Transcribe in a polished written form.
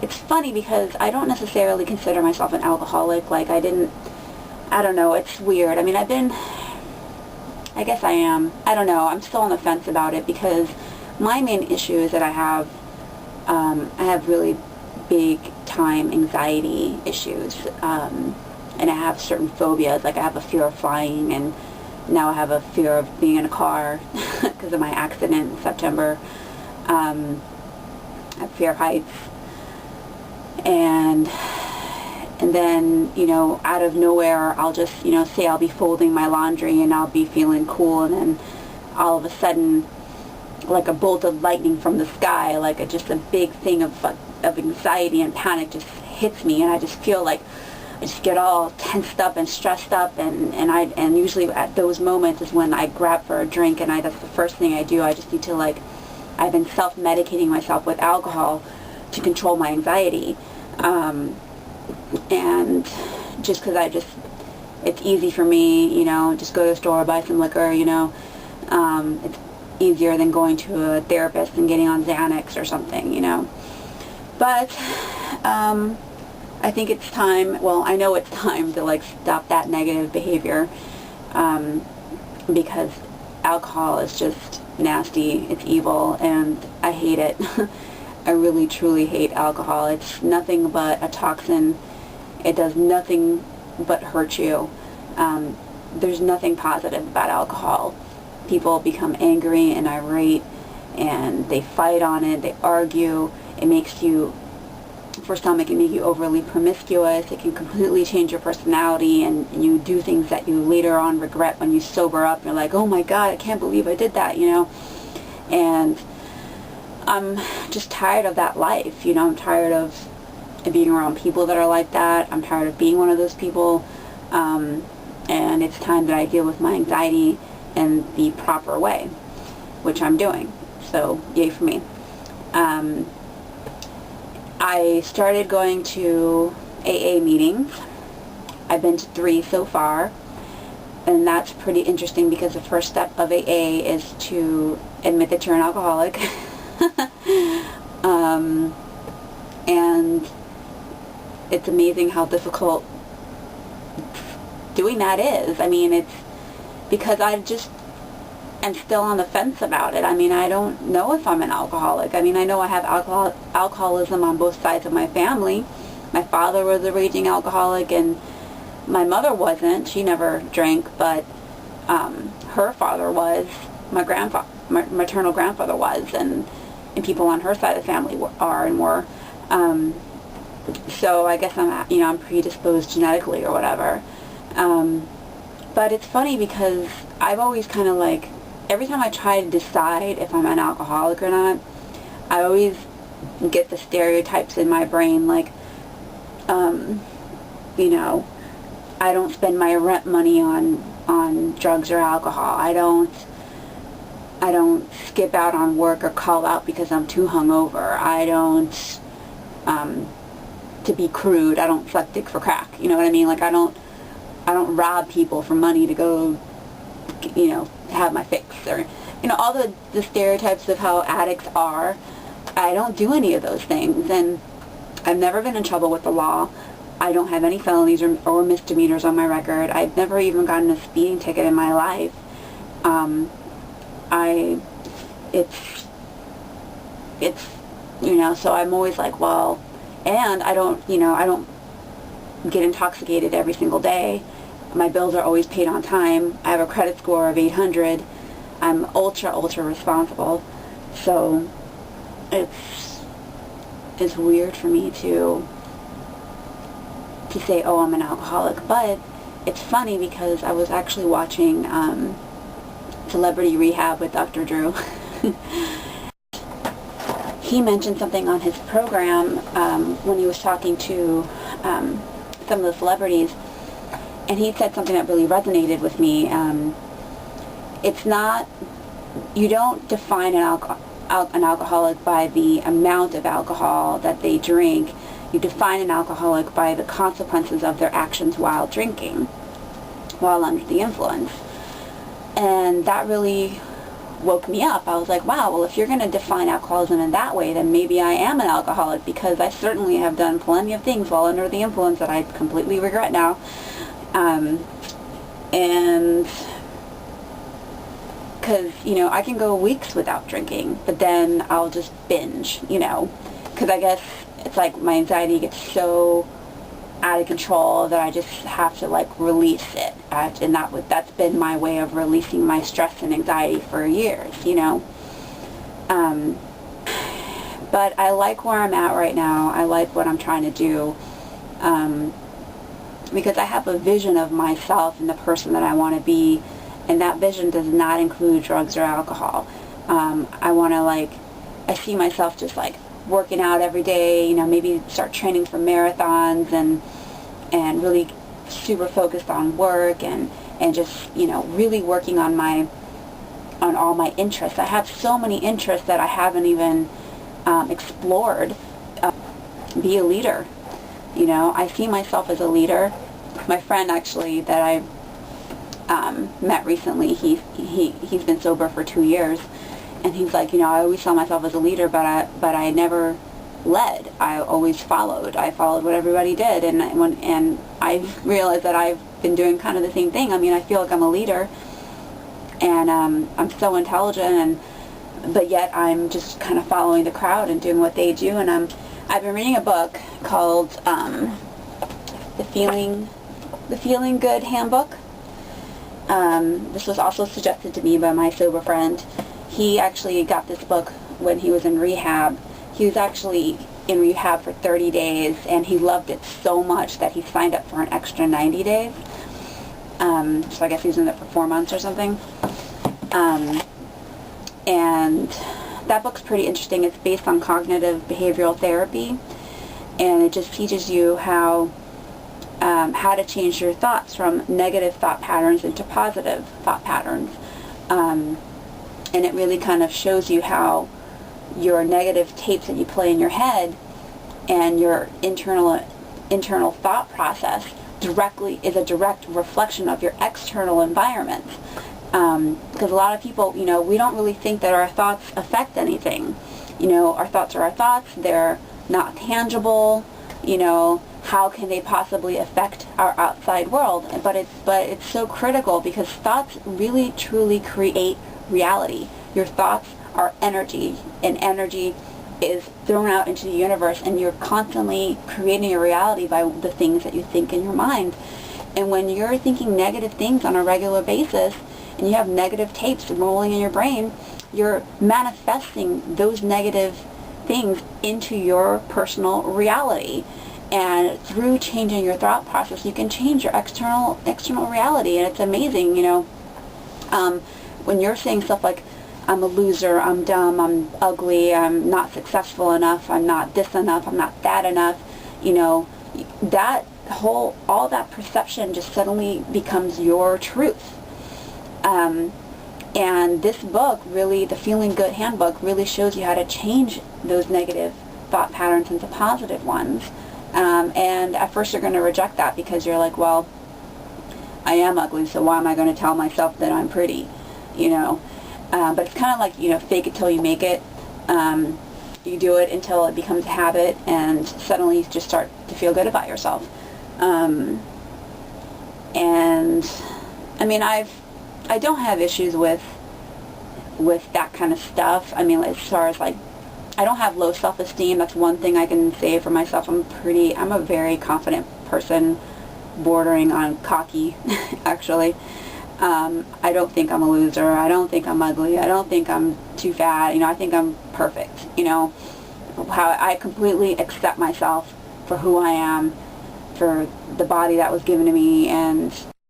it's funny because I don't necessarily consider myself an alcoholic. Like, I don't know, it's weird. I mean, I guess I am. I don't know. I'm still on the fence about it because my main issue is that I have really big time anxiety issues, and I have certain phobias. Like, I have a fear of flying, and now I have a fear of being in a car because of my accident in September. I have fear of heights, and then, you know, out of nowhere, I'll just, you know, say I'll be folding my laundry and I'll be feeling cool, and then all of a sudden, like a bolt of lightning from the sky, like just a big thing of anxiety and panic just hits me, and I just feel like I just get all tensed up and stressed up, and usually at those moments is when I grab for a drink, and that's the first thing I do. I just need to, like, I've been self-medicating myself with alcohol to control my anxiety, and just because it's easy for me, you know, just go to the store, buy some liquor, you know, it's easier than going to a therapist and getting on Xanax or something, you know. But I think it's time, well, I know it's time to, like, stop that negative behavior, because alcohol is just nasty, it's evil, and I hate it. I really truly hate alcohol. It's nothing but a toxin. It does nothing but hurt you. There's nothing positive about alcohol. People become angry and irate, and they fight on it, they argue. It makes you, for some, it can make you overly promiscuous. It can completely change your personality, and you do things that you later on regret when you sober up. You're like, oh my God, I can't believe I did that, you know. And I'm just tired of that life, you know. I'm tired of being around people that are like that. I'm tired of being one of those people, and it's time that I deal with my anxiety in the proper way, which I'm doing. So yay for me. I started going to AA meetings. I've been to 3 so far, and that's pretty interesting because the first step of AA is to admit that you're an alcoholic. And it's amazing how difficult doing that is. I mean, it's because I'm still on the fence about it. I mean, I don't know if I'm an alcoholic. I mean, I know I have alcoholism on both sides of my family. My father was a raging alcoholic, and my mother wasn't. She never drank, but her father was. My maternal grandfather was, and people on her side of the family are and were. So I guess I'm predisposed genetically or whatever. But it's funny because I've always kind of, like, every time I try to decide if I'm an alcoholic or not, I always get the stereotypes in my brain, like, you know, I don't spend my rent money on drugs or alcohol. I don't skip out on work or call out because I'm too hungover. I don't, to be crude, I don't suck dick for crack. You know what I mean? Like, I don't rob people for money to go, you know, have my fix, or, you know, all the stereotypes of how addicts are. I don't do any of those things, and I've never been in trouble with the law. I don't have any felonies or misdemeanors on my record. I've never even gotten a speeding ticket in my life. It's, you know, so I'm always like, well, and I don't get intoxicated every single day. My bills are always paid on time. I have a credit score of 800. I'm ultra responsible. So it's weird for me to say, oh, I'm an alcoholic. But it's funny because I was actually watching Celebrity Rehab with Dr. Drew. He mentioned something on his program when he was talking to some of the celebrities, and he said something that really resonated with me. It's not, you don't define an alcoholic by the amount of alcohol that they drink. You define an alcoholic by the consequences of their actions while drinking, while under the influence. And that really woke me up. I was like, wow, well, if you're going to define alcoholism in that way, then maybe I am an alcoholic, because I certainly have done plenty of things while under the influence that I completely regret now. And because, you know, I can go weeks without drinking, but then I'll just binge, you know, because I guess it's like my anxiety gets so out of control that I just have to, like, release it. And that's been my way of releasing my stress and anxiety for years, you know. But I like where I'm at right now. I like what I'm trying to do, because I have a vision of myself and the person that I want to be, and that vision does not include drugs or alcohol. I want to, like, I see myself just, like, working out every day, you know, maybe start training for marathons, and really super focused on work, and just, you know, really working on all my interests. I have so many interests that I haven't even explored. Be a leader, you know. I see myself as a leader. My friend, actually, that I met recently, he's been sober for 2 years, and he's like, you know, I always saw myself as a leader, but I never led. I always followed. I followed what everybody did, and I realized that I've been doing kind of the same thing. I mean, I feel like I'm a leader, and I'm so intelligent, but yet I'm just kind of following the crowd and doing what they do. And I've been reading a book called The Feeling Good Handbook. This was also suggested to me by my sober friend. He actually got this book when he was in rehab. He was actually in rehab for 30 days, and he loved it so much that he signed up for an extra 90 days. So I guess he was in there for 4 months or something. And that book's pretty interesting. It's based on cognitive behavioral therapy, and it just teaches you how to change your thoughts from negative thought patterns into positive thought patterns. And it really kind of shows you how your negative tapes that you play in your head and your internal thought process is a direct reflection of your external environment. Because a lot of people, you know, we don't really think that our thoughts affect anything. You know, our thoughts are our thoughts. They're not tangible. You know, how can they possibly affect our outside world? But it's so critical, because thoughts really truly create reality. Your thoughts are energy, and energy is thrown out into the universe, and you're constantly creating a reality by the things that you think in your mind. And when you're thinking negative things on a regular basis, and you have negative tapes rolling in your brain, you're manifesting those negative things into your personal reality. And through changing your thought process, you can change your external reality, and it's amazing, you know. When you're saying stuff like, I'm a loser, I'm dumb, I'm ugly, I'm not successful enough, I'm not this enough, I'm not that enough, you know, all that perception just suddenly becomes your truth. And this book, really, the Feeling Good Handbook, really shows you how to change those negative thought patterns into positive ones. And at first you're going to reject that, because you're like, well, I am ugly, so why am I going to tell myself that I'm pretty, you know? But it's kind of like, you know, fake it till you make it. You do it until it becomes a habit, and suddenly you just start to feel good about yourself. And I mean, I don't have issues with that kind of stuff. I mean, as far as, like, I don't have low self-esteem. That's one thing I can say for myself. I'm a very confident person, bordering on cocky, actually. I don't think I'm a loser. I don't think I'm ugly. I don't think I'm too fat. You know, I think I'm perfect. You know, how I completely accept myself for who I am, for the body that was given to me, and